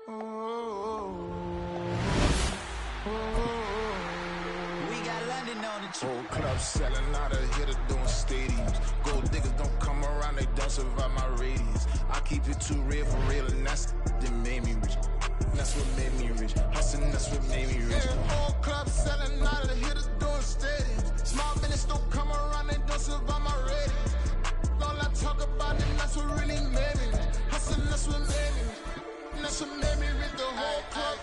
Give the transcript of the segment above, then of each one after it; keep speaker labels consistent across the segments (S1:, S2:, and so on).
S1: Whole club selling out of hitter doing stadiums. Gold diggers don't come around, they don't survive my radius. I keep it too real for real, and that's that made me rich. That's what made me rich. Hustling, that's what made me rich. Whole club selling out of hitters doing stadiums. Small minutes don't come around, they don't survive my radius. All I talk about it, that's what really made me rich. Hustling, that's what made me rich. That's what made me rich. The whole club.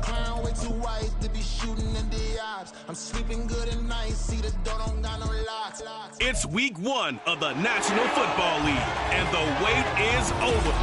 S1: Clown way too white to be shooting in the eyes. I'm sleeping good at night, see the door don't got no locks.
S2: It's week 1 of the National Football League, and the wait is over.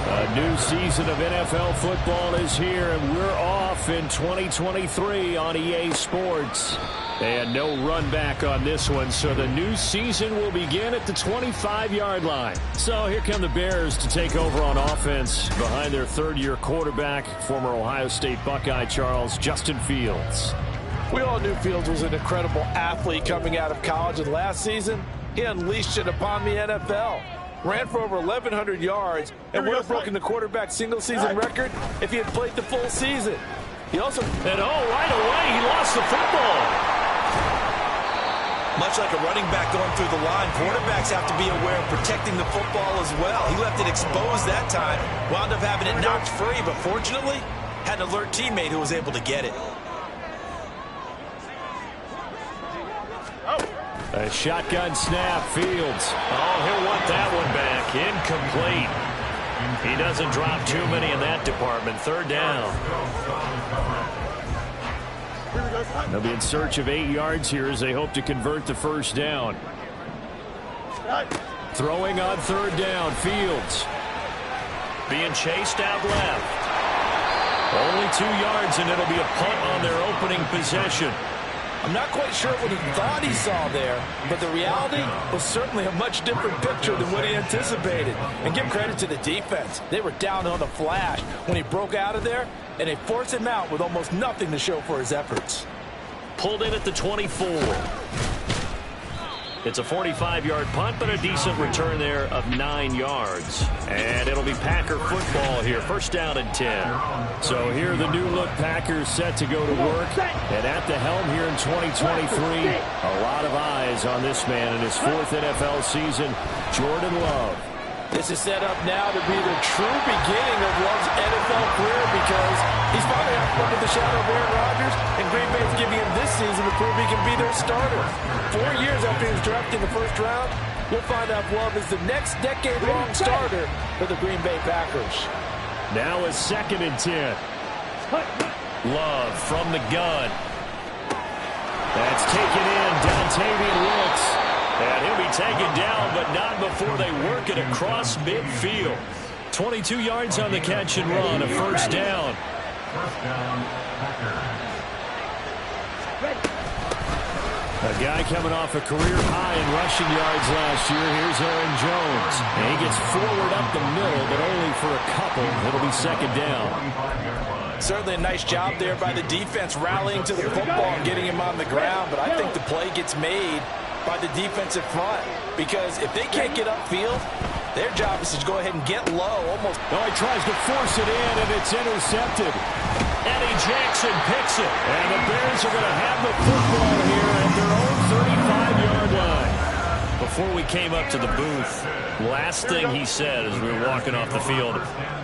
S3: A new season of NFL football is here, and we're off in 2023 on EA Sports. And no run back on this one, so the new season will begin at the 25-yard line. So here come the Bears to take over on offense behind their third-year quarterback, former Ohio State Buckeye Justin Fields.
S4: We all knew Fields was an incredible athlete coming out of college, and last season, he unleashed it upon the NFL. Ran for over 1,100 yards and would have broken the quarterback single-season record if he had played the full season. He also...
S3: And right away, he lost the football.
S5: Much like a running back going through the line, quarterbacks have to be aware of protecting the football as well. He left it exposed that time, wound up having it knocked free, but fortunately, had an alert teammate who was able to get it.
S3: A shotgun snap, Fields. Oh, he'll want that one back. Incomplete. He doesn't drop too many in that department. Third down. They'll be in search of 8 yards here as they hope to convert the first down. Throwing on third down, Fields. Being chased out left. Only 2 yards, and it'll be a punt on their opening possession.
S4: I'm not quite sure what he thought he saw there, but the reality was certainly a much different picture than what he anticipated. And give credit to the defense. They were down on the flash when he broke out of there, and they forced him out with almost nothing to show for his efforts.
S3: Pulled in at the 24. It's a 45-yard punt, but a decent return there of 9 yards. And it'll be Packer football here. First down and 10. So here the new-look Packers set to go to work. And at the helm here in 2023, a lot of eyes on this man in his 4th NFL season, Jordan Love.
S4: This is set up now to be the true beginning of Love's NFL career because he's finally out from under the shadow of Aaron Rodgers, and Green Bay's giving him this season to prove he can be their starter. 4 years after he was drafted in the first round, we'll find out if Love is the next decade-long starter for the Green Bay Packers.
S3: Now a 2nd and 10. Love from the gun. That's taken in. Dontavian Wilkes. And he'll be taken down, but not before they work it across midfield. 22 yards on the catch and run, a first down. A guy coming off a career high in rushing yards last year. Here's Aaron Jones. And he gets forward up the middle, but only for a couple. It'll be 2nd down.
S4: Certainly a nice job there by the defense rallying to the football and getting him on the ground, but I think the play gets made by the defensive front, because if they can't get upfield, their job is to go ahead and get low. Almost.
S3: Oh, he tries to force it in, and it's intercepted. Eddie Jackson picks it, and the Bears are going to have the football here at their own 35-yard line. Before we came up to the booth, last thing he said as we were walking off the field,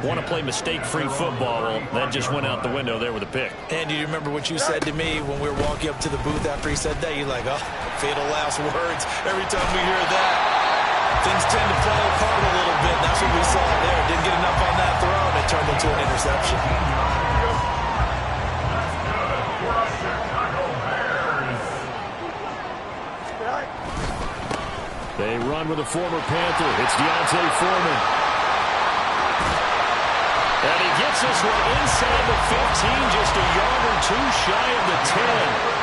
S3: want to play mistake-free football. Well, that just went out the window there with a pick.
S5: And do you remember what you said to me when we were walking up to the booth after he said that? You're like, oh, fatal last words. Every time we hear that, things tend to fall apart a little bit. That's what we saw there. Didn't get enough on that throw, and it turned into an interception.
S3: They run with a former Panther. It's Deontay Foreman. And he gets this one inside the 15, just a yard or two shy of the 10.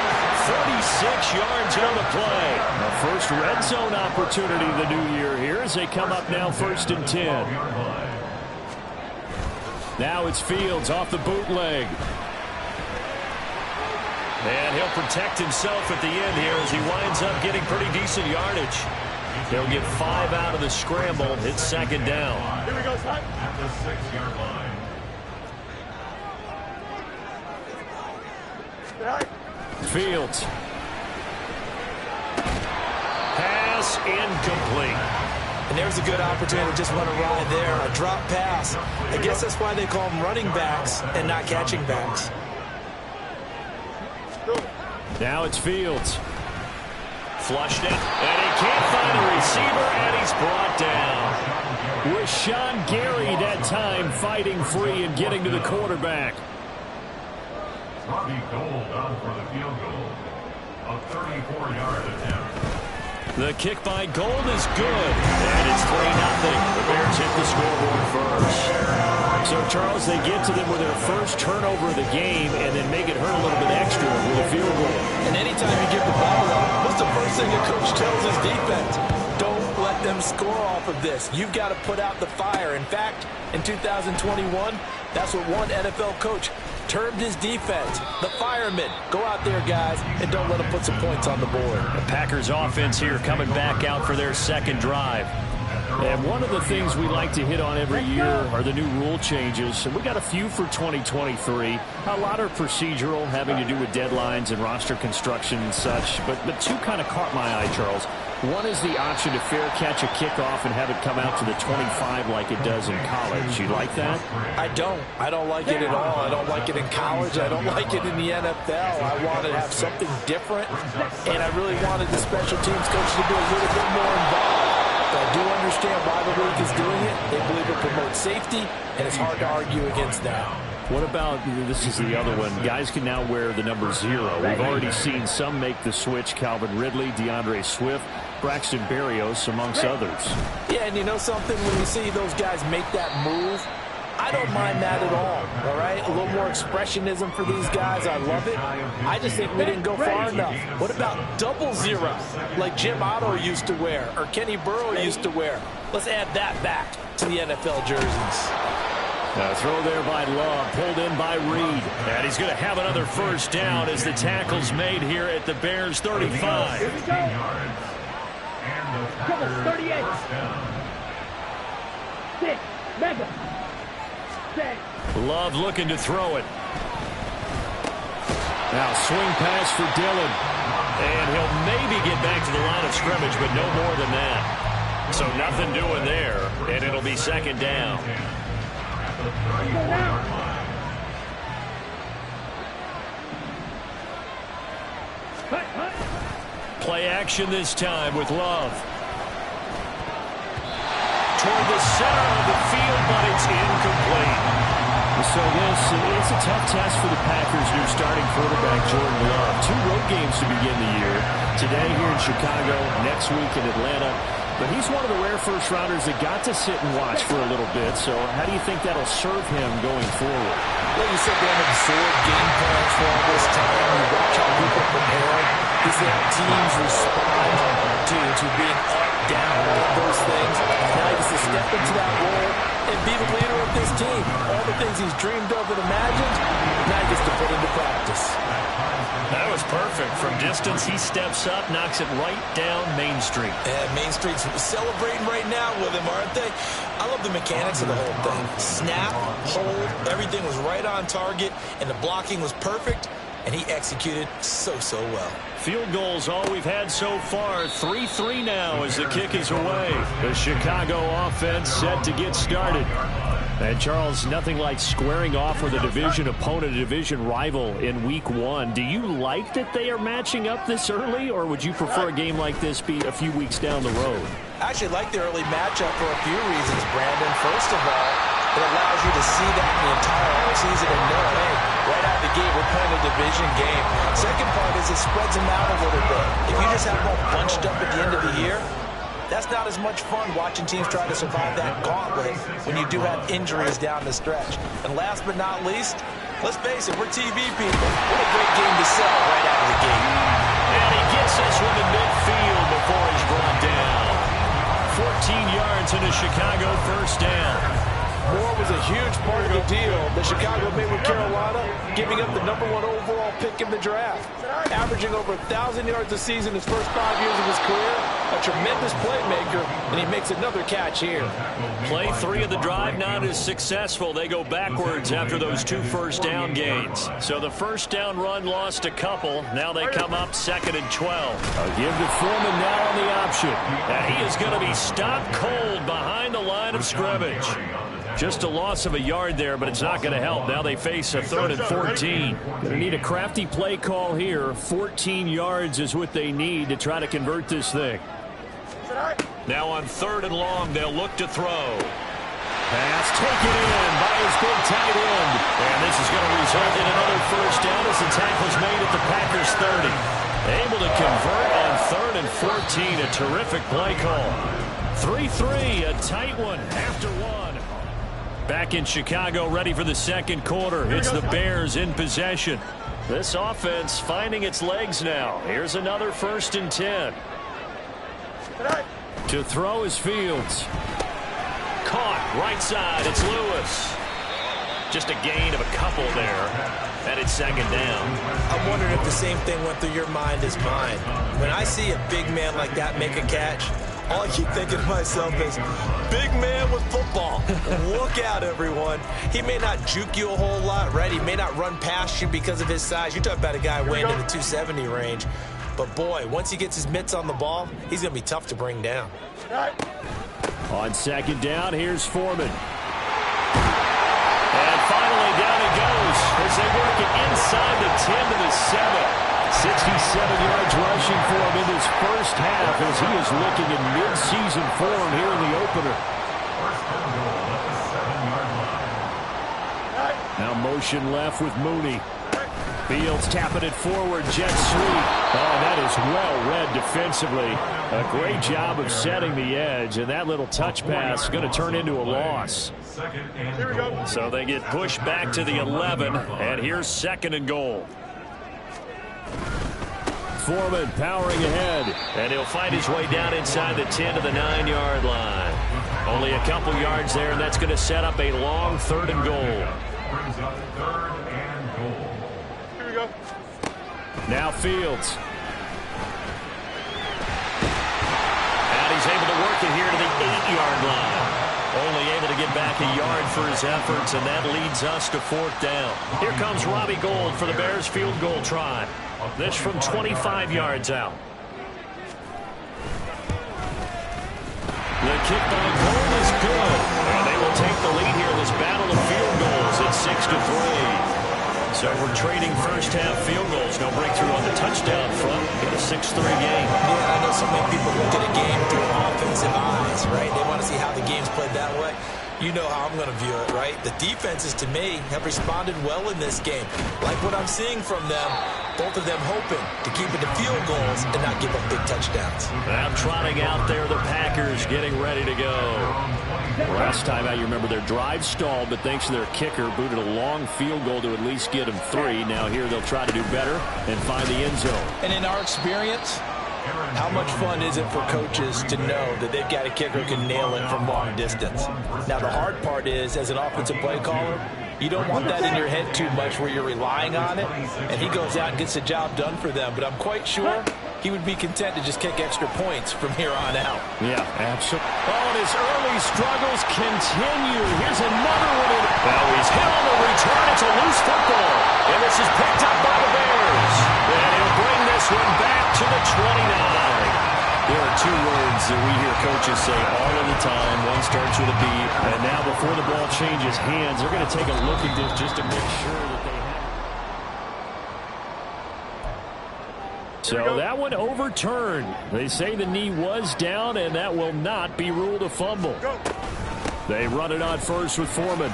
S3: 36 yards on the play. The first red zone opportunity of the new year here as they come up now 1st and 10. Now it's Fields off the bootleg. he'll protect himself at the end here as he winds up getting pretty decent yardage. He'll get 5 out of the scramble. It's second down.
S6: Here we go, son. At the 6-yard line.
S3: Fields. Pass incomplete.
S5: And there's a good opportunity to just run a ride there, a drop pass. I guess that's why they call them running backs and not catching backs.
S3: Now it's Fields. Flushed it, and he can't find a receiver, and he's brought down. With Sean Gary that time fighting free and getting to the quarterback.
S6: Robbie Gould on for the field goal. A 34-yard attempt.
S3: The kick by Gould is good, and it's 3-0. The Bears hit the scoreboard first. So, Charles, they get to them with their first turnover of the game and then make it hurt a little bit extra with a field goal.
S5: And anytime you give the ball up, what's the first thing a coach tells his defense? Don't let them score off of this. You've got to put out the fire. In fact, in 2021, that's what one NFL coach termed his defense, the firemen. Go out there, guys, and don't let them put some points on the board.
S3: The Packers offense here coming back out for their second drive. And one of the things we like to hit on every year are the new rule changes. And we got a few for 2023. A lot are procedural, having to do with deadlines and roster construction and such. But two kind of caught my eye, Charles. One is the option to fair catch a kickoff and have it come out to the 25 like it does in college. You like that?
S5: I don't. I don't like it at all. I don't like it in college. I don't like it in the NFL. I want to have something different. And I really wanted the special teams coach to be a little bit more involved. But I do understand why the league is doing it. They believe it promotes safety, and it's hard to argue against that.
S3: What about, this is the other one, guys can now wear the number 0. We've already seen some make the switch, Calvin Ridley, DeAndre Swift, Braxton Berrios, amongst others.
S5: Yeah, and you know something? When you see those guys make that move, I don't mind that at all right? A little more expressionism for these guys. I love it. I just think we didn't go far enough. What about 00, like Jim Otto used to wear or Kenny Burrow used to wear? Let's add that back to the NFL jerseys.
S3: Throw there by Love, pulled in by Reed. And he's going to have another first down as the tackle's made here at the Bears 35.
S6: Here we go. And the Packers
S7: 38.
S6: First down.
S7: 6, mega. 6.
S3: Love looking to throw it. Now swing pass for Dillon. And he'll maybe get back to the line of scrimmage, but no more than that. So nothing doing there, and it'll be second down. Play action this time with Love. Toward the center of the field, but it's incomplete. So it's a tough test for the Packers' new starting quarterback, Jordan Love. 2 road games to begin the year. Today here in Chicago, next week in Atlanta. But he's one of the rare first-rounders that got to sit and watch for a little bit. So how do you think that'll serve him going forward?
S5: Well, you sit there and absorb game plans for all this time. You watch how people prepare. You see how teams respond to being up, down, all those things. Now he gets to step into that role and be the leader of this team. All the things he's dreamed of and imagined, now he gets to put into practice.
S3: That was perfect. From distance, he steps up, knocks it right down Main Street.
S5: Yeah, Main Street's celebrating right now with him, aren't they? I love the mechanics of the whole thing. Snap, hold, everything was right on target, and the blocking was perfect, and he executed so well.
S3: Field goals all we've had so far. 3-3 now as the kick is away. The Chicago offense set to get started. And, Charles, nothing like squaring off with a division opponent, a division rival in Week 1. Do you like that they are matching up this early, or would you prefer a game like this be a few weeks down the road?
S5: I actually like the early matchup for a few reasons, Brandon. First of all, it allows you to see that in the entire season and know, hey, right out of the gate, we're playing a division game. Second part is it spreads them out a little bit. If you just have them all bunched up at the end of the year, that's not as much fun watching teams try to survive that gauntlet when you do have injuries down the stretch. And last but not least, let's face it, we're TV people. What a great game to sell right out of the gate.
S3: And he gets this one to midfield before he's brought down. 14 yards in a Chicago first down.
S4: Moore was a huge part of the deal that Chicago made with Carolina, giving up the #1 overall pick in the draft. Averaging over 1,000 yards a season his first 5 years of his career, a tremendous playmaker, and he makes another catch here.
S3: Play 3 of the drive not as successful. They go backwards after those 2 first-down gains. So the first-down run lost a couple. Now they come up 2nd and 12. I'll give to Foreman now on the option. He is going to be stopped cold behind the line of scrimmage. Just a loss of a yard there, but it's not going to help. Now they face a 3rd and 14. Going to need a crafty play call here. 14 yards is what they need to try to convert this thing. Now on 3rd and long, they'll look to throw. Pass taken in by his big tight end. And this is going to result in another first down as the tackle's made at the Packers 30. Able to convert on 3rd and 14. A terrific play call. 3-3, a tight one after 1. Back in Chicago, ready for the second quarter. It's the Bears in possession. This offense finding its legs now. Here's another 1st and 10. To throw is Fields. Caught, right side, it's Lewis. Just a gain of a couple there. And it's 2nd down.
S5: I'm wondering if the same thing went through your mind as mine. When I see a big man like that make a catch, all I keep thinking to myself is, big man with football. Look out, everyone. He may not juke you a whole lot, right? He may not run past you because of his size. You're talking about a guy weighing in the 270 range. But, boy, once he gets his mitts on the ball, he's going to be tough to bring down.
S3: On 2nd down, here's Foreman. And finally, down it goes as they work it inside the 10 to the 7. 67 yards rushing for him in his first half as he is looking in mid-season form here in the opener. Now motion left with Mooney. Fields tapping it forward, jet sweep. Oh, that is well read defensively. A great job of setting the edge, and that little touch pass is going to turn into a loss. So they get pushed back to the 11, and here's 2nd and goal. Foreman powering ahead, and he'll find his way down inside the 10 to the 9-yard line. Only a couple yards there, and that's going to set up a long 3rd and goal.
S6: Brings up 3rd and goal.
S7: Here we go.
S3: Now Fields. And he's able to work it here to the 8-yard line. Only able to get back a yard for his efforts, and that leads us to 4th down. Here comes Robbie Gould for the Bears field goal try. This from 25 yards out. The kick by Gould is good. And they will take the lead here in this battle of field goals at 6-3. So we're trading first half field goals. No breakthrough on the touchdown front. Get a 6-3 game.
S5: Yeah, I know so many people look at a game through offensive eyes, right? They want to see how the game's played that way. You know how I'm going to view it, right? The defenses, to me, have responded well in this game. Like what I'm seeing from them, both of them hoping to keep it to field goals and not give up big touchdowns.
S3: Now trotting out there, the Packers getting ready to go. Last time out, you remember their drive stalled, but thanks to their kicker, booted a long field goal to at least get them 3. Now here they'll try to do better and find the end zone.
S4: And in our experience, how much fun is it for coaches to know that they've got a kicker who can nail it from long distance? Now, the hard part is, as an offensive play caller, you don't want that in your head too much where you're relying on it, and he goes out and gets the job done for them. But I'm quite sure he would be content to just kick extra points from here on out.
S3: Yeah, absolutely. Oh, and his early struggles continue. Here's another one. Now he's hit on the return. It's a loose football. And this is picked up by the Bears. And he'll bring this one back to the 29. There are 2 words that we hear coaches say all of the time. One starts with a B. And now before the ball changes hands, they're going to take a look at this just to make sure that they have. So that one overturned. They say the knee was down, and that will not be ruled a fumble. They run it on first with Foreman.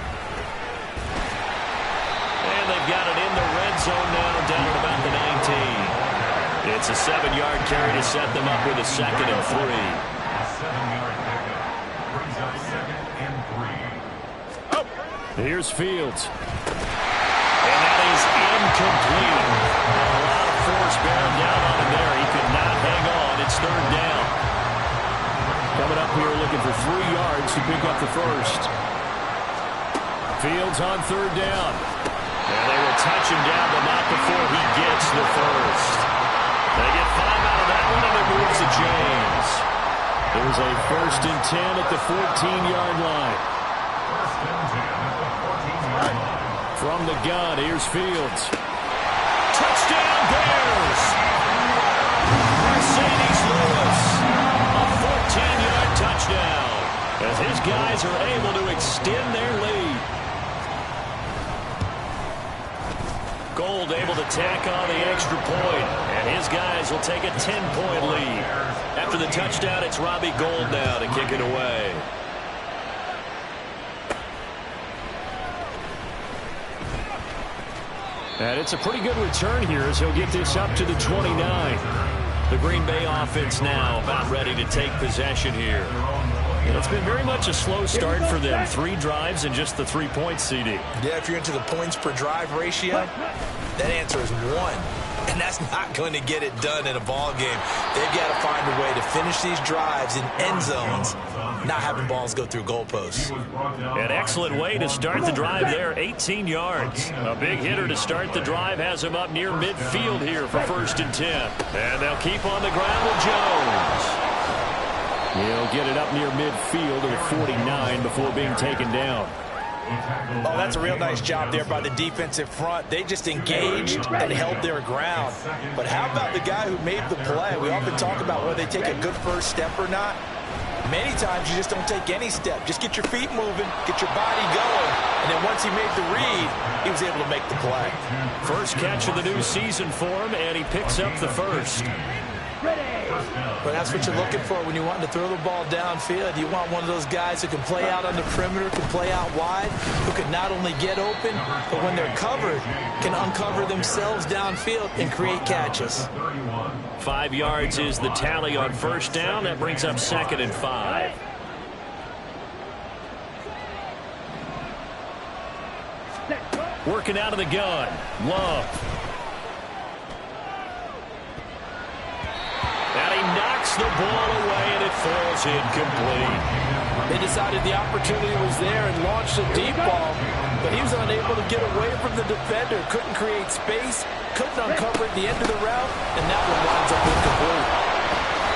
S3: And they've got it in the red zone now, down at about the 19. It's a 7-yard carry to set them up with a 2nd and 3.
S6: A 7-yard pickup brings up 2nd and 3.
S3: Here's Fields. And that is incomplete. A lot of force bearing down on him there. He could not hang on. It's 3rd down. Coming up here looking for 3 yards to pick up the first. Fields on third down. And they will touch him down, but not before he gets the first. They get 5 out of that one, and it moves to James. There's a 1st and 10 at the 14-yard line. From the gun, here's Fields. Touchdown, Bears! Mercedes Lewis. A 14-yard touchdown as his guys are able to extend their lead. Gold able to tack on the extra point, and his guys will take a 10-point lead. After the touchdown, it's Robbie Gould now to kick it away. And it's a pretty good return here as he'll get this up to the 29. The Green Bay offense now about ready to take possession here. And it's been very much a slow start for them. 3 drives and just the 3 points, CD.
S5: Yeah, if you're into the points per drive ratio, that answer is 1. And that's not going to get it done in a ball game. They've got to find a way to finish these drives in end zones, not having balls go through goalposts.
S3: An excellent way to start the drive there, 18 yards. A big hitter to start the drive has him up near midfield here for 1st and 10. And they'll keep on the ground with Jones. He'll get it up near midfield to the 49 before being taken down.
S5: Oh, that's a real nice job there by the defensive front. They just engaged and held their ground. But how about the guy who made the play? We often talk about whether they take a good first step or not. Many times you just don't take any step. Just get your feet moving, get your body going, and then once he made the read, he was able to make the play.
S3: First catch of the new season for him, and he picks up the first.
S5: But that's what you're looking for when you want to throw the ball downfield. You want one of those guys who can play out on the perimeter, can play out wide, who can not only get open, but when they're covered, can uncover themselves downfield and create catches.
S3: 5 yards is the tally on first down. That brings up 2nd and 5. Working out of the gun. Love. And he knocks the ball away, and it falls incomplete.
S4: They decided the opportunity was there and launched a deep ball, but he was unable to get away from the defender. Couldn't create space, couldn't uncover at the end of the route, and that one winds up incomplete.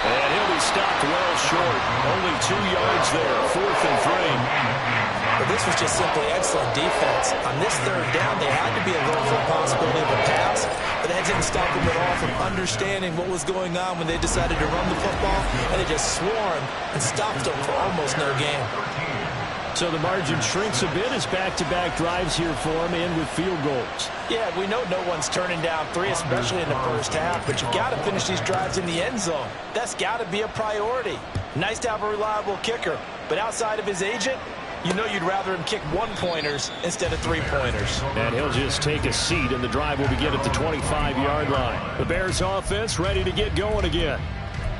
S3: And he'll be stopped well short. Only 2 yards there, 4th and 3.
S5: But this was just simply excellent defense. On this 3rd down, they had to be alert for the possibility of a pass, but that didn't stop them at all from understanding what was going on when they decided to run the football, and they just swarmed and stopped them for almost no gain.
S3: So the margin shrinks a bit as back-to-back drives here for him, in with field goals.
S5: Yeah, we know no one's turning down 3, especially in the first half, but you got to finish these drives in the end zone. That's got to be a priority. Nice to have a reliable kicker, but outside of his agent, you know you'd rather him kick 1-pointers instead of 3-pointers.
S3: And he'll just take a seat, and the drive will begin at the 25-yard line. The Bears offense ready to get going again.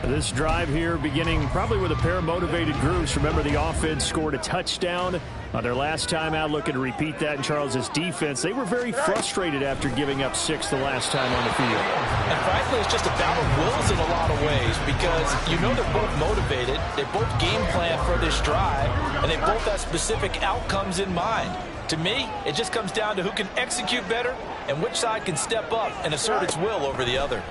S3: This drive here beginning probably with a pair of motivated groups. Remember, the offense scored a touchdown on their last time out. Looking to repeat that in Charles's defense. They were very frustrated after giving up 6 the last time on the field.
S5: And frankly, it's just a battle of wills in a lot of ways, because you know they're both motivated. They both game plan for this drive, and they both have specific outcomes in mind. To me, it just comes down to who can execute better and which side can step up and assert its will over the other.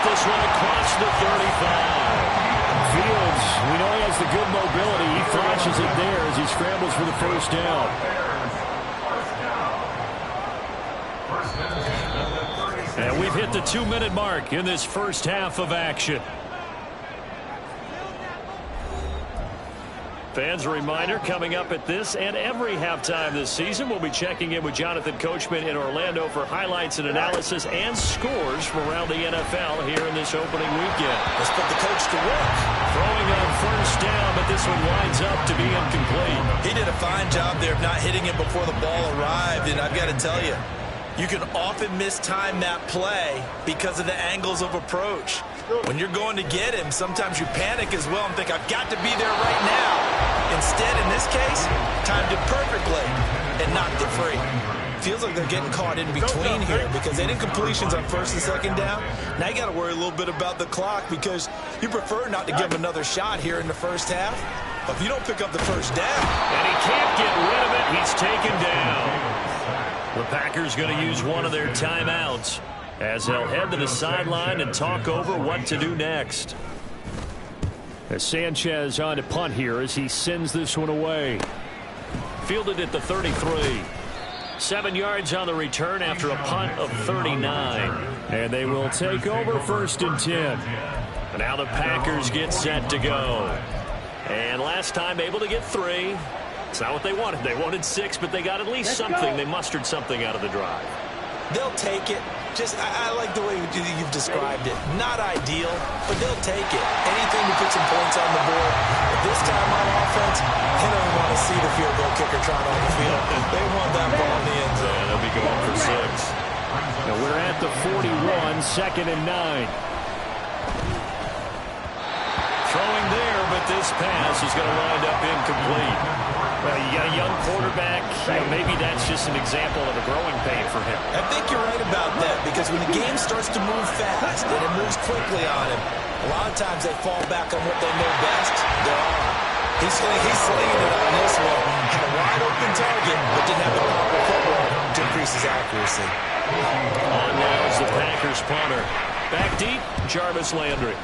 S3: This one across the 35. Fields, we know he has the good mobility. He flashes it there as he scrambles for the first down. And we've hit the 2-minute mark in this first half of action. Fans, a reminder, coming up at this and every halftime this season, we'll be checking in with Jonathan Coachman in Orlando for highlights and analysis and scores from around the NFL here in this opening weekend.
S5: Let's put the coach to work.
S3: Throwing on first down, but this one winds up to be incomplete.
S5: He did a fine job there of not hitting it before the ball arrived, and I've got to tell you, you can often mistime that play because of the angles of approach. When you're going to get him, sometimes you panic as well and think, I've got to be there right now. Instead, in this case, timed it perfectly and knocked it free. feels like they're getting caught in between here because they didn't completions on first and second down. Now you got to worry a little bit about the clock because you prefer not to give them another shot here in the first half. But if you don't pick up the first down.
S3: And he can't get rid of it. He's taken down. The Packers going to use one of their timeouts as they'll head to the sideline and talk over what to do next. As Sanchez on to punt here as he sends this one away. Fielded at the 33. 7 yards on the return after a punt of 39. And they will take over first and 10. Now the Packers get set to go. And last time able to get 3. It's not what they wanted. They wanted 6, but they got at least something. They mustered something out of the drive.
S5: They'll take it. I like the way you've described it. Not ideal, but they'll take it. Anything to put some points on the board. But this time on offense, they don't want to see the field goal kicker trying on the field. They want that ball in the end zone.
S3: Yeah, they'll be going for 6. Now we're at the 41, 2nd and 9. Throwing there, but this pass is going to wind up incomplete. Well, you got a young quarterback. Maybe that's just an example of a growing pain for him.
S5: I think you're right about that because when the game starts to move fast and it moves quickly on him, a lot of times they fall back on what they know best, their arm. He's slinging it on this one. Had a wide open target, but didn't have the proper footwork to increase his accuracy.
S3: On now is the Packers punter. Back deep, Jarvis Landry.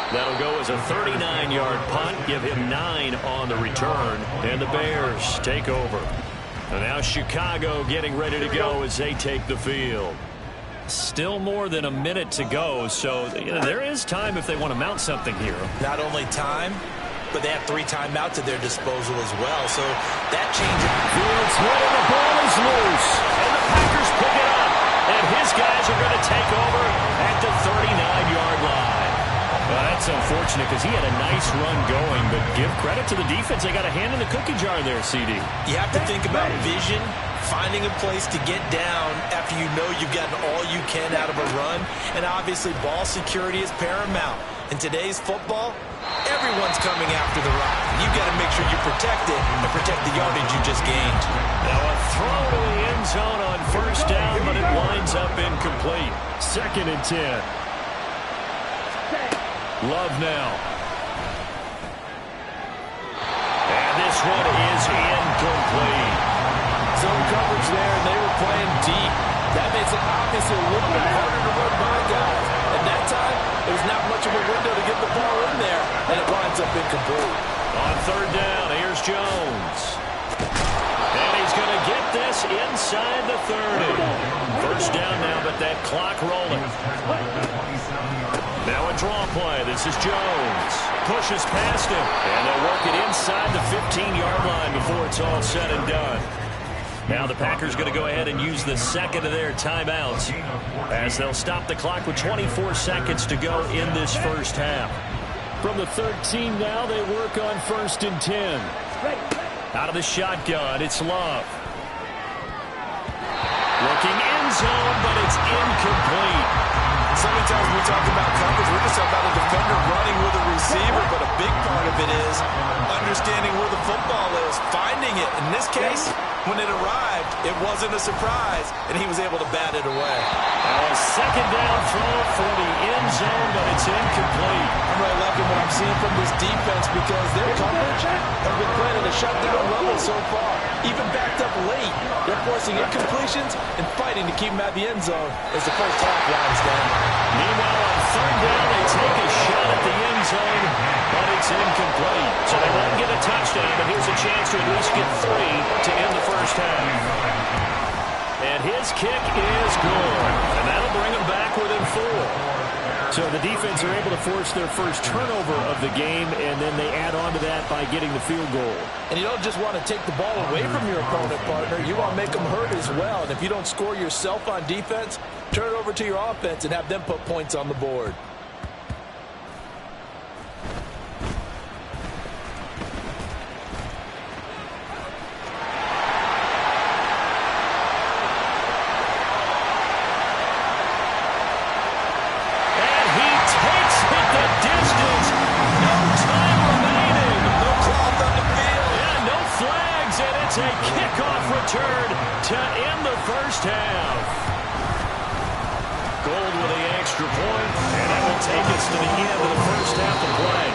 S3: That'll go as a 39-yard punt, give him 9 on the return, and the Bears take over. And now Chicago getting ready to go as they take the field. Still more than a minute to go, so there is time if they want to mount something here.
S5: Not only time, but they have 3 timeouts at their disposal as well, so that changes.
S3: Fields hit and the ball is loose, and the Packers pick it up, and his guys are going to take over at the 39-yard line. Well, that's unfortunate because he had a nice run going, but give credit to the defense. They got a hand in the cookie jar there, CD.
S5: You have to think about vision, finding a place to get down after you know you've gotten all you can out of a run, and obviously ball security is paramount. In today's football, everyone's coming after the rock. You've got to make sure you protect it and protect the yardage you just gained.
S3: Now a throw to the end zone on first down, but it winds up incomplete. 2nd and 10. Love now. And this one is incomplete.
S4: Zone coverage there, and they were playing deep. That makes it obviously a little bit harder to run by guys. And that time, there was not much of a window to get the ball in there, and it winds up incomplete.
S3: On 3rd down, here's Jones. And he's going to get this inside the 30. First down now, but that clock rolling. Now a draw play. This is Jones. Pushes past him. And they'll work it inside the 15-yard line before it's all said and done. Now the Packers going to go ahead and use the 2nd of their timeouts as they'll stop the clock with 24 seconds to go in this first half. From the 13 now, they work on 1st and 10. Out of the shotgun, it's Love. Looking end zone, but it's incomplete.
S5: So many times when we talk about coverage, we're just talking about a defender running with a receiver, but a big part of it is understanding where the football is, finding it. In this case, when it arrived, it wasn't a surprise, and he was able to bat it away.
S3: Now a 2nd down throw for the end zone, but it's incomplete.
S4: I'm really liking what I'm seeing from this defense because their coverage has been playing at a shutdown level so far. Even backed up late, they're forcing incompletions and fighting to keep them at the end zone as the first half winds down.
S3: Meanwhile, on 3rd down, they take a shot at the end zone, but it's incomplete. So they won't get a touchdown, but here's a chance to at least get 3 to end the first half. And his kick is good, and that'll bring them back within 4. So the defense are able to force their first turnover of the game, and then they add on to that by getting the field goal.
S4: And you don't just want to take the ball away from your opponent, partner. You want to make them hurt as well. And if you don't score yourself on defense, turn it over to your offense and have them put points on the board.
S3: to the end of the first half of play.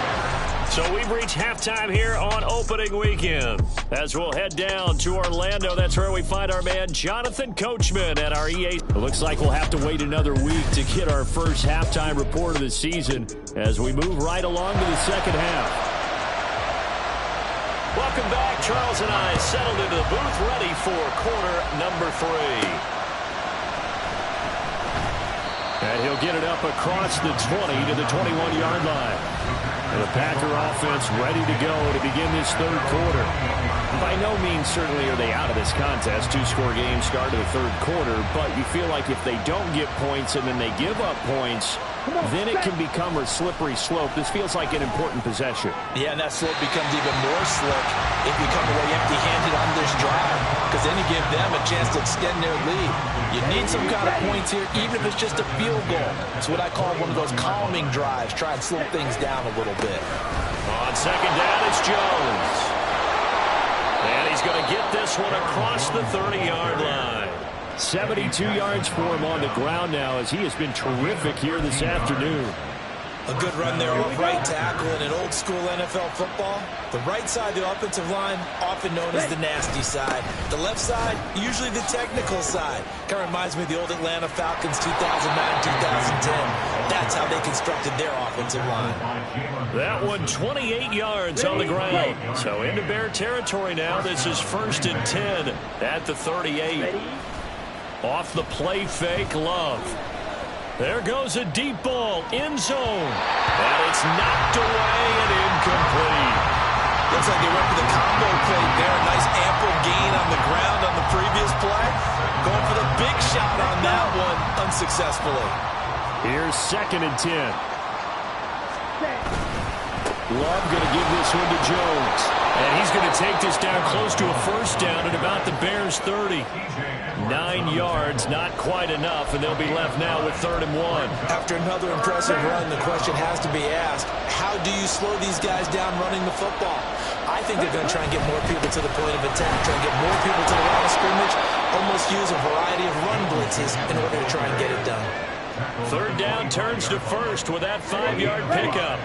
S3: So we've reached halftime here on opening weekend. As we'll head down to Orlando, that's where we find our man Jonathan Coachman at our EA. It looks like we'll have to wait another week to get our first halftime report of the season as we move right along to the second half. Welcome back. Charles and I settled into the booth ready for quarter number 3. And he'll get it up across the 20 to the 21-yard line. And the Packer offense ready to go to begin this third quarter. By no means certainly are they out of this contest. 2-score game start of the third quarter. But you feel like if they don't get points and then they give up points, then it can become a slippery slope. This feels like an important possession.
S5: Yeah, and that slope becomes even more slick if you come away empty-handed on this drive, because then you give them a chance to extend their lead. You need some kind of points here, even if it's just a field goal. It's what I call one of those calming drives. Try and slow things down a little bit.
S3: On second down, it's Jones. And he's going to get this one across the 30-yard line. 72 yards for him on the ground now, as he has been terrific here this afternoon.
S5: A good run there off right tackle in an old-school NFL football. The right side of the offensive line, often known as the nasty side. The left side, usually the technical side. Kind of reminds me of the old Atlanta Falcons 2009-2010. That's how they constructed their offensive line.
S3: That one 28 yards on the ground. So into Bear territory now. This is 1st and 10 at the 38. Off the play fake, Love. There goes a deep ball, end zone. And it's knocked away and incomplete.
S5: Looks like they went for the combo play there. A nice ample gain on the ground on the previous play. Going for the big shot on that one unsuccessfully.
S3: Here's 2nd and 10. Love going to give this one to Jones. And he's going to take this down close to a first down at about the Bears' 30. 9 yards, not quite enough, and they'll be left now with 3rd and 1.
S5: After another impressive run, the question has to be asked, how do you slow these guys down running the football? I think they're going to try and get more people to the point of attack, try and get more people to the line of scrimmage, almost use a variety of run blitzes in order to try and get it done.
S3: 3rd down turns to 1st with that 5-yard pickup.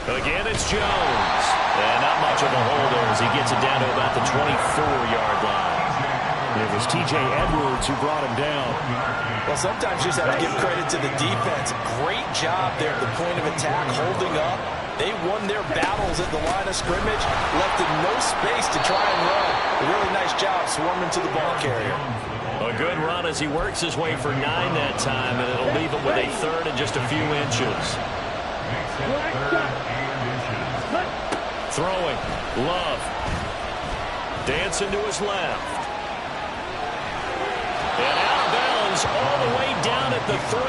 S3: Again, it's Jones. And not much of a holder as he gets it down to about the 24-yard line. It was T.J. Edwards who brought him down.
S5: Well, sometimes you just have to give credit to the defense. Great job there at the point of attack, holding up. They won their battles at the line of scrimmage, left in no space to try and run. A really nice job swarming to the ball carrier.
S3: A good run as he works his way for 9 that time, and it'll leave him with a 3rd and just a few inches. Throwing, Love. Dancing to his left. And out of bounds all the way down at the 3.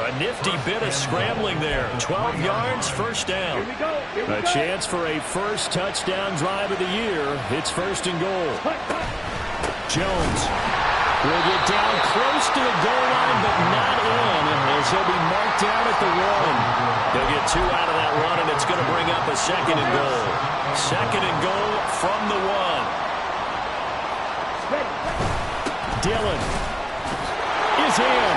S3: A nifty bit of scrambling there. 12 yards, 1st down. A chance for a first touchdown drive of the year. It's 1st and goal. Jones will get down close to the goal line, but not in, as he'll be marked down at the 1. They'll get 2 out of that run, and it's going to bring up a 2nd and goal. 2nd and goal from the 1. Dillon is in.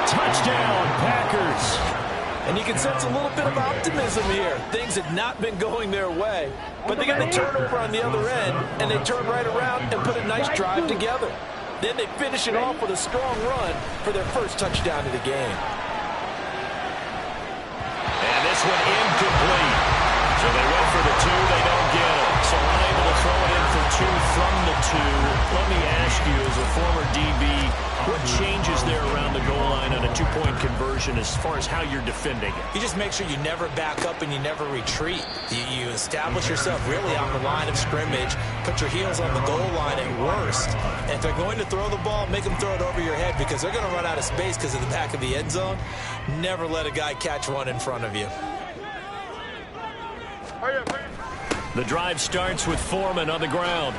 S3: Touchdown, Packers.
S5: And you can sense a little bit of optimism here. Things had not been going their way, but they got the turnover on the other end, and they turn right around and put a nice drive together. Then they finish it off with a strong run for their first touchdown of the game.
S3: And this one incomplete. So they went for the 2, they don't get it. So unable to throw it in for 2 from the 2. Let me ask you, as a former DB, what changes there around the goal line on a 2-point conversion as far as how you're defending it?
S5: You just make sure you never back up and you never retreat. You establish yourself really on the line of scrimmage, put your heels on the goal line at worst. And if they're going to throw the ball, make them throw it over your head, because they're going to run out of space because of the back of the end zone. Never let a guy catch one in front of you.
S3: The drive starts with Foreman on the ground.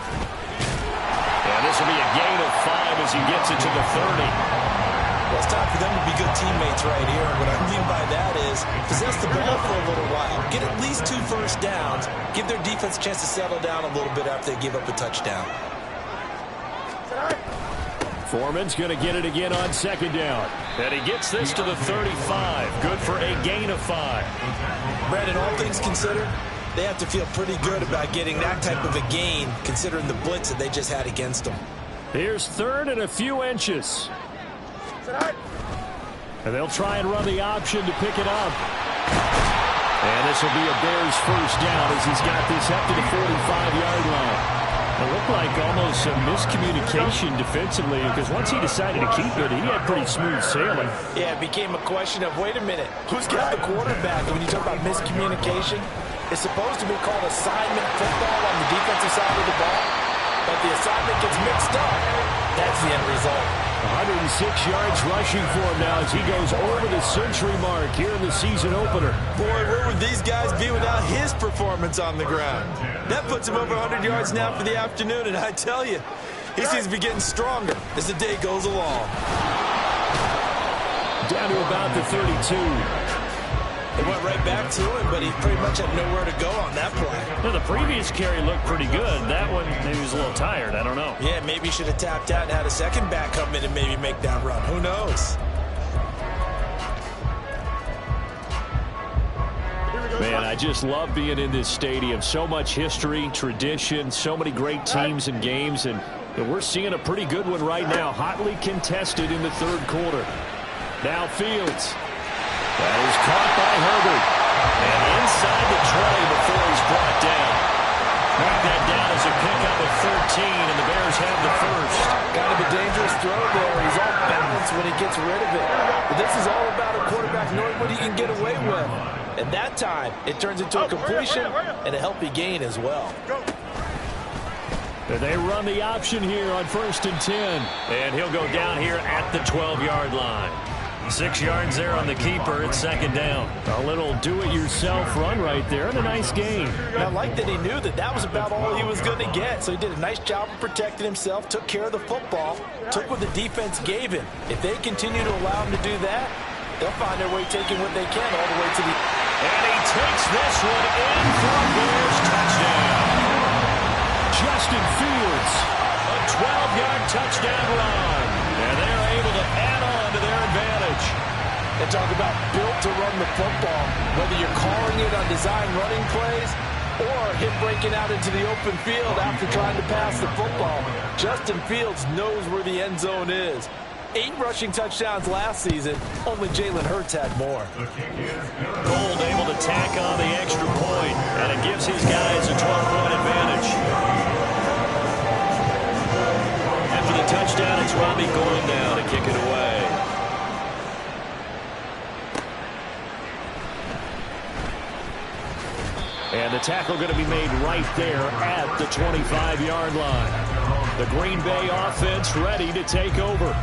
S3: And this will be a gain of 5 as he gets it to the 30.
S5: Well, it's time for them to be good teammates right here. And what I mean by that is possess the ball for a little while. Get at least 2 first downs. Give their defense a chance to settle down a little bit after they give up a touchdown.
S3: Foreman's going to get it again on second down. And he gets this to the 35. Good for a gain of 5.
S5: Brandon, all things considered, they have to feel pretty good about getting that type of a gain, considering the blitz that they just had against them.
S3: Here's third and a few inches. And they'll try and run the option to pick it up. And this will be a Bears first down as he's got this up to the 45-yard line. It looked like almost a miscommunication defensively because once he decided to keep it, he had pretty smooth sailing.
S5: Yeah, it became a question of, wait a minute, who's got the quarterback? And when you talk about miscommunication, it's supposed to be called assignment football on the defensive side of the ball, but the assignment gets mixed up. That's the end result.
S3: 106 yards rushing for him now as he goes over the century mark here in the season opener.
S5: Boy, where would these guys be without his performance on the ground? That puts him over 100 yards now for the afternoon, and I tell you, he seems to be getting stronger as the day goes along.
S3: Down to about the 32.
S5: They went right back to him, but he pretty much had nowhere to go on that play.
S3: Well, the previous carry looked pretty good. That one, maybe he was a little tired. I don't know.
S5: Yeah, maybe he should have tapped out and had a second back come in and maybe make that run. Who knows?
S3: Man, I just love being in this stadium. So much history, tradition, so many great teams and games, and we're seeing a pretty good one right now. Hotly contested in the third quarter. Now Fields. That is caught by Herbert. And inside the 20 before he's brought down. Mark that down as a pickup of 13, and the Bears have the first.
S4: Kind of a dangerous throw there. He's off balance when he gets rid of it. But this is all about a quarterback knowing what he can get away with. And that time, it turns into a completion and a healthy gain as well.
S3: They run the option here on 1st and 10. And he'll go down here at the 12-yard line. 6 yards there on the keeper. It's second down. A little do-it-yourself run right there and a nice gain.
S4: And I like that he knew that that was about all he was going to get. So he did a nice job of protecting himself, took care of the football, took what the defense gave him. If they continue to allow him to do that, they'll find their way taking what they can all the way to the...
S3: And he takes this one in for a Bears touchdown. Justin Fields, a 12-yard touchdown run. And they're able to add on to their advantage.
S4: And talk about built to run the football. Whether you're calling it on design running plays or him breaking out into the open field after trying to pass the football, Justin Fields knows where the end zone is. 8 rushing touchdowns last season. Only Jalen Hurts had more.
S3: Gold able to tack on the extra point, and it gives his guys a 12-point advantage. After the touchdown, it's Robbie Gould now to kick it away. And the tackle going to be made right there at the 25-yard line. The Green Bay offense ready to take over.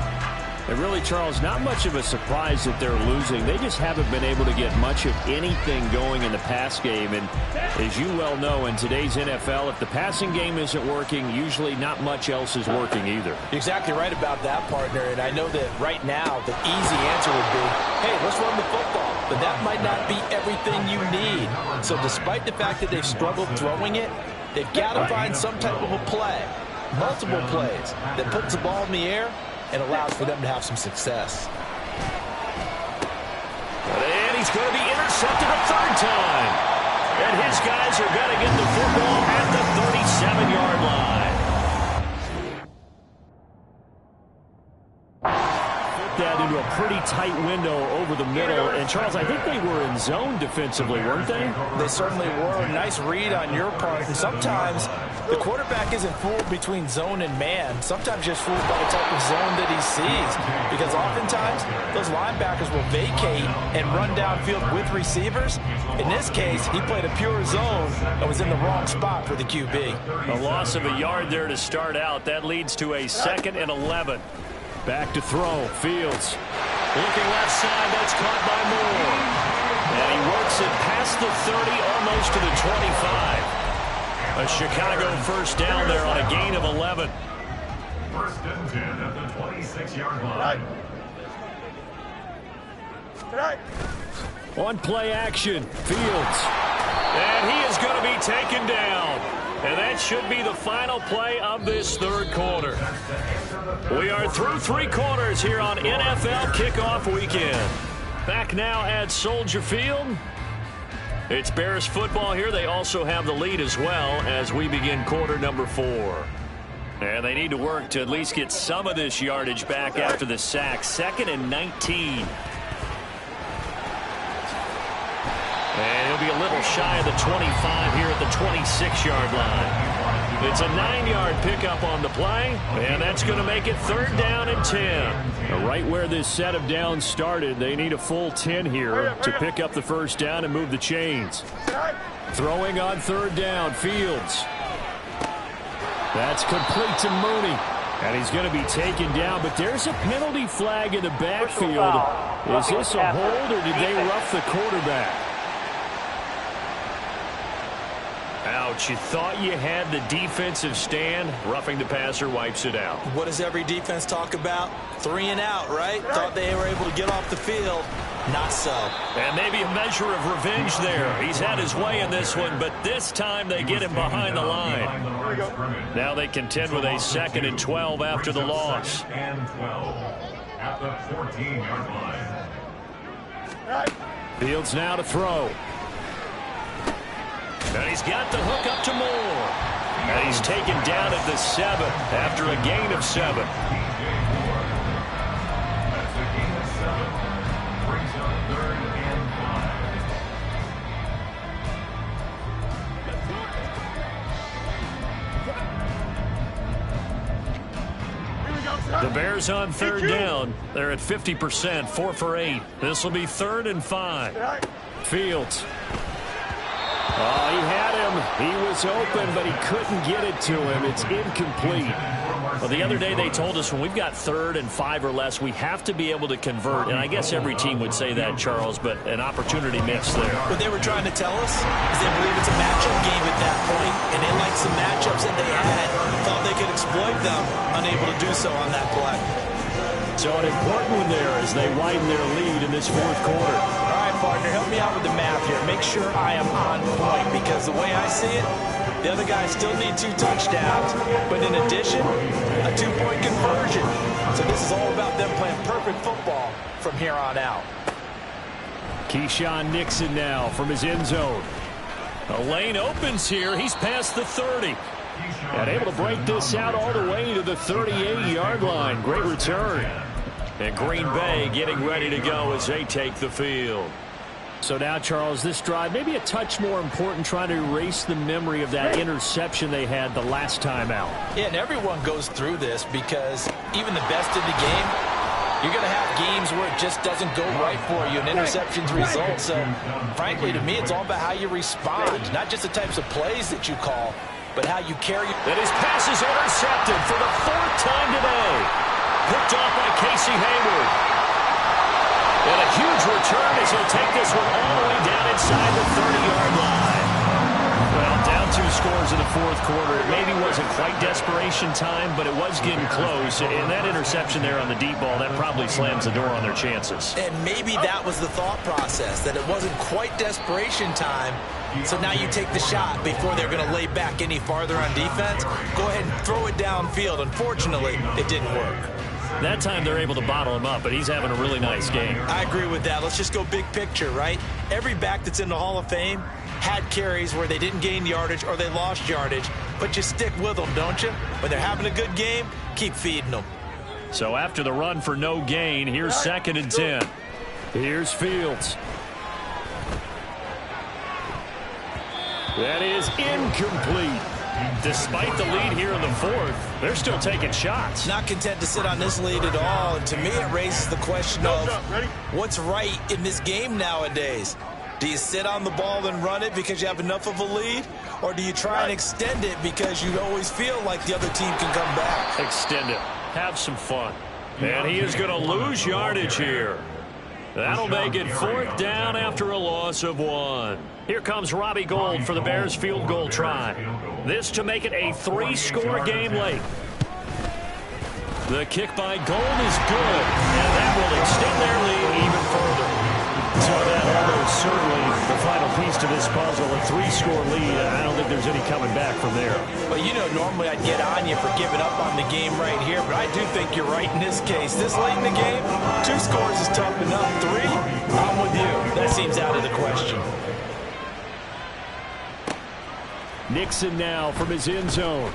S3: And really, Charles, not much of a surprise that they're losing. They just haven't been able to get much of anything going in the pass game. And as you well know, in today's NFL, if the passing game isn't working, usually not much else is working either.
S4: You're exactly right about that, partner. And I know that right now the easy answer would be, hey, let's run the football. But that might not be everything you need. So despite the fact that they've struggled throwing it, they've got to find some type of a play, multiple plays, that puts the ball in the air and allows for them to have some success.
S3: And he's going to be intercepted a third time. And his guys are going to get the football at the 37-yard line. That into a pretty tight window over the middle. And, Charles, I think they were in zone defensively, weren't they?
S4: They certainly were. Nice read on your part. And sometimes the quarterback isn't fooled between zone and man. Sometimes just fooled by the type of zone that he sees. Because oftentimes those linebackers will vacate and run downfield with receivers. In this case, he played a pure zone and was in the wrong spot for the QB.
S3: A loss of a yard there to start out. That leads to a 2nd and 11. Back to throw. Fields looking left side. That's caught by Moore. And he works it past the 30, almost to the 25. A Chicago first down there on a gain of 11.
S6: 1st and 10 at the 26-yard line.
S3: On play action, Fields. And he is going to be taken down. And that should be the final play of this third quarter. We are through 3 quarters here on NFL Kickoff Weekend. Back now at Soldier Field. It's Bears football here. They also have the lead as well as we begin quarter number 4. And they need to work to at least get some of this yardage back after the sack. 2nd and 19. And he'll be a little shy of the 25 here at the 26-yard line. It's a 9-yard pickup on the play, and that's going to make it 3rd down and 10. Right where this set of downs started, they need a full 10 here to pick up the first down and move the chains. Throwing on 3rd down, Fields. That's complete to Mooney. And he's going to be taken down, but there's a penalty flag in the backfield. Is this a hold, or did they rough the quarterback? Ouch, you thought you had the defensive stand. Roughing the passer wipes it out.
S5: What does every defense talk about? 3 and out, right? Thought they were able to get off the field. Not so.
S3: And maybe a measure of revenge there. He's had his way in this one, but this time they get him behind the line. Now they contend with a 2nd and 12 after the loss.
S6: And 12 at the 14-yard line.
S3: Fields now to throw. And he's got the hook up to Moore. And he's taken down at the 7 after a gain of 7.
S6: That's a gain of 7. Brings up 3rd and 5.
S3: The Bears on 3rd down. They're at 50%, 4 for 8. This will be 3rd and 5. Fields. Oh, he had him. He was open, but he couldn't get it to him. It's incomplete. Well, the other day they told us when we've got 3rd and 5 or less, we have to be able to convert. And I guess every team would say that, Charles, but an opportunity missed there.
S5: What they were trying to tell us is they believe it's a matchup game at that point, and they liked some matchups that they had, thought they could exploit them, unable to do so on that play.
S3: So an important one there as they widen their lead in this 4th quarter.
S5: All right, partner, help me out with the math here. Make sure I am on point, because the way I see it, the other guys still need 2 touchdowns, but in addition, a 2-point conversion. So this is all about them playing perfect football from here on out.
S3: Keyshawn Nixon now from his end zone. A lane opens here. He's past the 30. And able to break this out all the way to the 38-yard line. Great return. And Green Bay getting ready to go as they take the field. So now, Charles, this drive maybe a touch more important, trying to erase the memory of that interception they had the last time out.
S5: Yeah, and everyone goes through this because even the best in the game, you're going to have games where it just doesn't go right for you and interceptions result. So, frankly, to me, it's all about how you respond, not just the types of plays that you call, but how you carry.
S3: And his pass is intercepted for the 4th time today. Picked off by Casey Hayward. And a huge return as he'll take this one all the way down inside the 30-yard line. Well, down 2 scores in the 4th quarter. It maybe wasn't quite desperation time, but it was getting close. And that interception there on the deep ball, that probably slams the door on their chances.
S5: And maybe that was the thought process, that it wasn't quite desperation time. So now you take the shot before they're going to lay back any farther on defense. Go ahead and throw it downfield. Unfortunately, it didn't work.
S3: That time they're able to bottle him up, but he's having a really nice game.
S5: I agree with that. Let's just go big picture, right? Every back that's in the Hall of Fame had carries where they didn't gain yardage or they lost yardage, but you stick with them, don't you? When they're having a good game, keep feeding them.
S3: So after the run for no gain, here's 2nd and 10. Here's Fields. That is incomplete. Despite the lead here in the 4th, they're still taking shots.
S5: Not content to sit on this lead at all. And to me, it raises the question of what's right in this game nowadays. Do you sit on the ball and run it because you have enough of a lead? Or do you try and extend it because you always feel like the other team can come back?
S3: Extend it. Have some fun. And he is going to lose yardage here. That'll make it 4th down after a loss of 1. Here comes Robbie Gould for the Bears field goal try. This to make it a 3-score game late. The kick by Gould is good, and that will extend their lead even further. So that almost certainly the final piece to this puzzle, a 3-score lead. I don't think there's any coming back from there.
S5: Well, you know, normally I'd get on you for giving up on the game right here, but I do think you're right in this case. This late in the game, 2 scores is tough enough. 3, I'm with you. That seems out of the question.
S3: Nixon now from his end zone.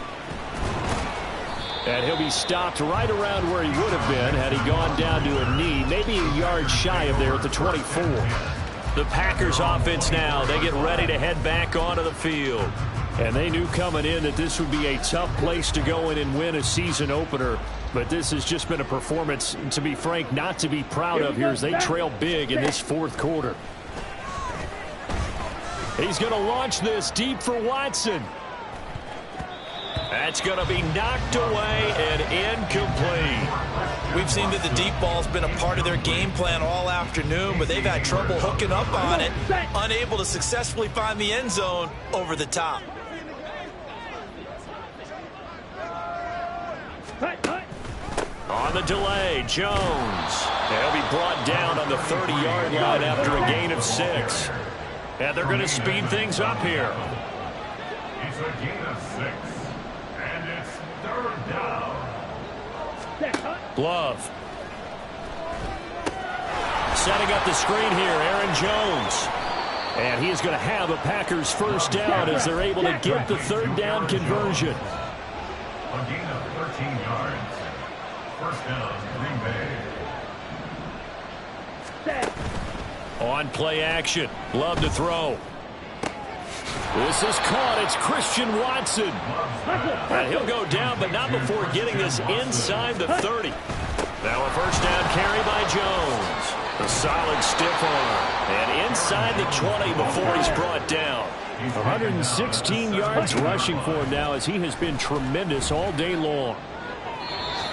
S3: And he'll be stopped right around where he would have been had he gone down to a knee, maybe a yard shy of there at the 24.
S2: The Packers offense now, they get ready to head back onto the field.
S3: And they knew coming in that this would be a tough place to go in and win a season opener. But this has just been a performance, to be frank, not to be proud of here as they trail big in this fourth quarter. He's going to launch this deep for Watson.
S2: That's going to be knocked away and incomplete.
S5: We've seen that the deep ball's been a part of their game plan all afternoon, but they've had trouble hooking up on it, unable to successfully find the end zone over the top.
S2: On the delay, Jones. He'll be brought down on the 30-yard line after a gain of 6. And they're going to speed things up here.
S6: It's a gain of 6. And it's 3rd down.
S3: Love. Setting up the screen here, Aaron Jones. And he is going to have a Packers first down as they're able to get the 3rd down conversion.
S6: A gain of 13 yards. First down, Green Bay.
S3: On play action. Love to throw. This is caught. It's Christian Watson. And he'll go down, but not before getting this inside the 30. Now a first down carry by Jones. A solid stiff arm. And inside the 20 before he's brought down. 116 yards rushing for him now as he has been tremendous all day long.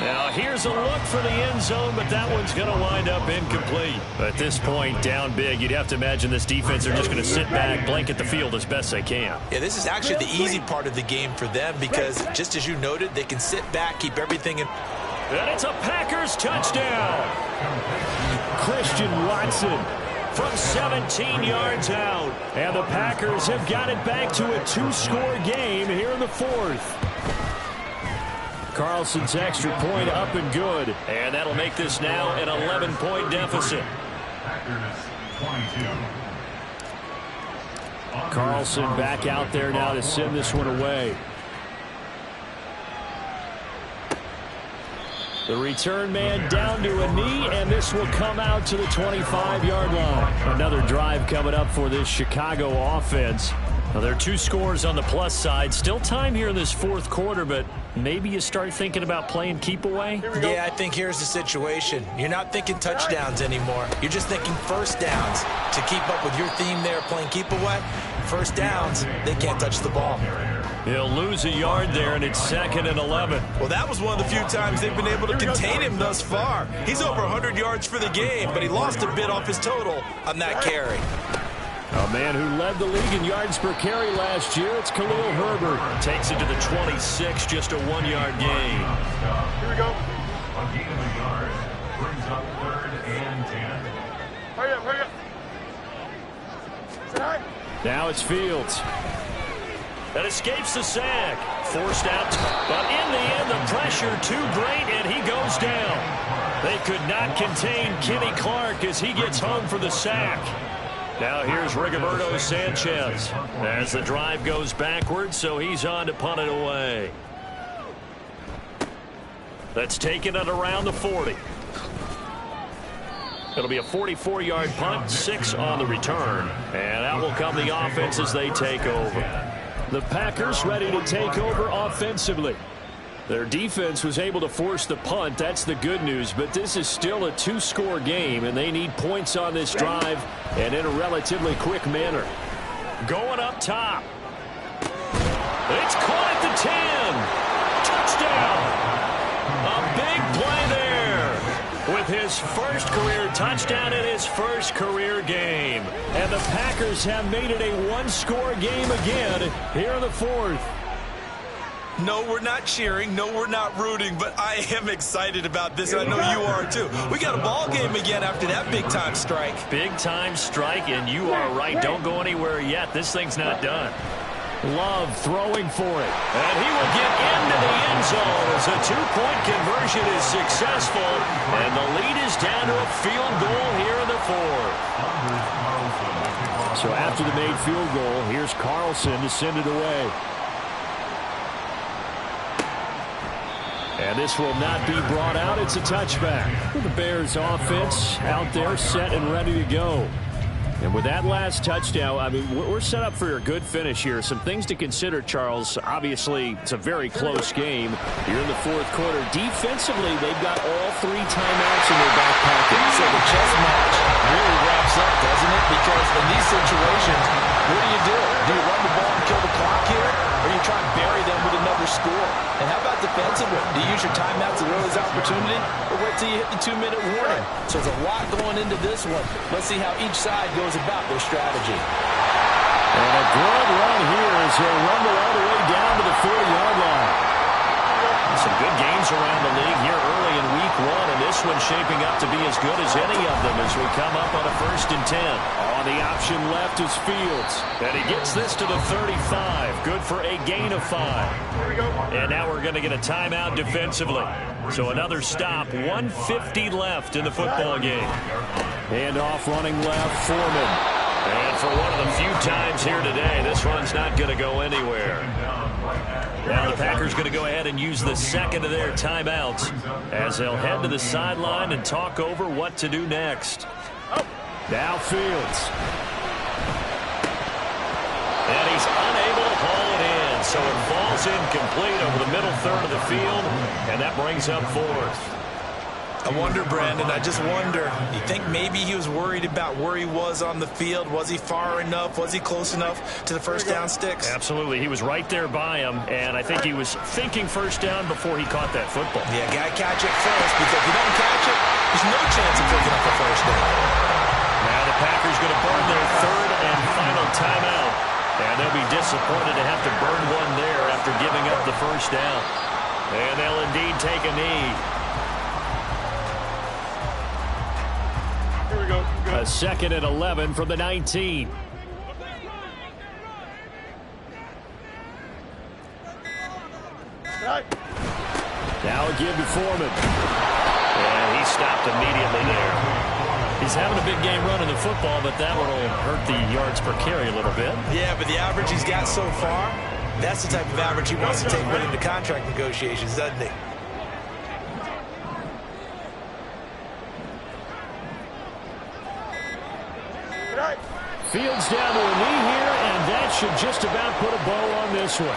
S3: Now here's a look for the end zone, but that one's going to wind up incomplete. At this point, down big, you'd have to imagine this defense are just going to sit back, blanket the field as best they can.
S5: Yeah, this is actually the easy part of the game for them because, just as you noted, they can sit back, keep everything in.
S3: And it's a Packers touchdown. Christian Watson from 17 yards out. And the Packers have got it back to a 2-score game here in the 4th. Carlson's extra point up and good. And that'll make this now an 11-point deficit. Carlson back out there now to send this one away. The return man down to a knee, and this will come out to the 25-yard line. Another drive coming up for this Chicago offense. Now, there are 2 scores on the plus side. Still time here in this 4th quarter, but maybe you start thinking about playing keep away?
S5: Yeah, I think here's the situation. You're not thinking touchdowns anymore. You're just thinking first downs. To keep up with your theme there, playing keep away, first downs, they can't touch the ball.
S3: He'll lose a yard there, and it's 2nd and 11.
S5: Well, that was one of the few times they've been able to contain him thus far. He's over 100 yards for the game, but he lost a bit off his total on that carry.
S3: A man who led the league in yards per carry last year, it's Khalil Herbert.
S2: Takes it to the 26, just a 1-yard gain.
S6: Here we go. A gain of a yard brings up 3rd and 10. Hurry up, hurry up.
S3: Now it's Fields.
S2: That escapes the sack. Forced out, but in the end, the pressure too great, and he goes down. They could not contain Kenny Clark as he gets home for the sack. Now here's Rigoberto Sanchez as the drive goes backwards, so he's on to punt it away. That's taken at around the 40. It'll be a 44-yard punt, 6 on the return. And out will come the offense as they take over.
S3: The Packers ready to take over offensively. Their defense was able to force the punt. That's the good news. But this is still a 2-score game, and they need points on this drive and in a relatively quick manner.
S2: Going up top. It's caught at the 10. Touchdown. A big play there with his first career touchdown in his first career game.
S3: And the Packers have made it a 1-score game again here in the 4th.
S5: No, we're not cheering. No, we're not rooting. But I am excited about this. I know you are, too. We got a ball game again after that big-time strike.
S2: Big-time strike, and you are right. Don't go anywhere yet. This thing's not done.
S3: Love throwing for it.
S2: And he will get into the end zone as a two-point conversion is successful. And the lead is down to a field goal here in the fourth.
S3: So after the made field goal, here's Carlson to send it away. And this will not be brought out. It's a touchback. The Bears offense out there set and ready to go. And with that last touchdown, I mean, we're set up for a good finish here. Some things to consider, Charles. Obviously, it's a very close game. You're in the fourth quarter. Defensively, they've got all 3 timeouts in their back pocket.
S5: So the chess match really wraps up, doesn't it? Because in these situations, what do? Do you run the ball and kill the clock here? Or do you try and bury them with another score? And how about defensively? Do you use your timeouts to realize opportunity? Or wait till you hit the 2-minute warning? So there's a lot going into this one. Let's see how each side goes about their strategy.
S3: And a good run here as he'll rumble all the way down to the 40-yard line.
S2: Some good games around the league here early in week 1, and this one's shaping up to be as good as any of them as we come up on a 1st and 10.
S3: On the option left is Fields.
S2: And he gets this to the 35. Good for a gain of 5. And now we're going to get a timeout defensively. So another stop, 1:50 left in the football game.
S3: And off running left, Foreman.
S2: And for one of the few times here today, this one's not going to go anywhere. Now the Packers going to go ahead and use the second of their timeouts as they'll head to the sideline and talk over what to do next.
S3: Now Fields.
S2: And he's unable to haul it in, so it falls incomplete over the middle third of the field, and that brings up 4th.
S5: I wonder, Brandon, I just wonder, you think maybe he was worried about where he was on the field? Was he far enough? Was he close enough to the first down sticks?
S2: Absolutely. He was right there by him, and I think he was thinking first down before he caught that football.
S5: Yeah, got to catch it first, because if you don't catch it, there's no chance of picking up a first down.
S2: Now the Packers going to burn their 3rd and final timeout, and they'll be disappointed to have to burn one there after giving up the first down. And they'll indeed take a knee.
S3: A 2nd and 11 from the 19. Now a give to Foreman.
S2: And he stopped immediately there. He's having a big game running the football, but that one will hurt the yards per carry a little bit.
S5: Yeah, but the average he's got so far, that's the type of average he wants to take with into contract negotiations, doesn't he?
S3: Fields down to a knee here, and that should just about put a bow on this one.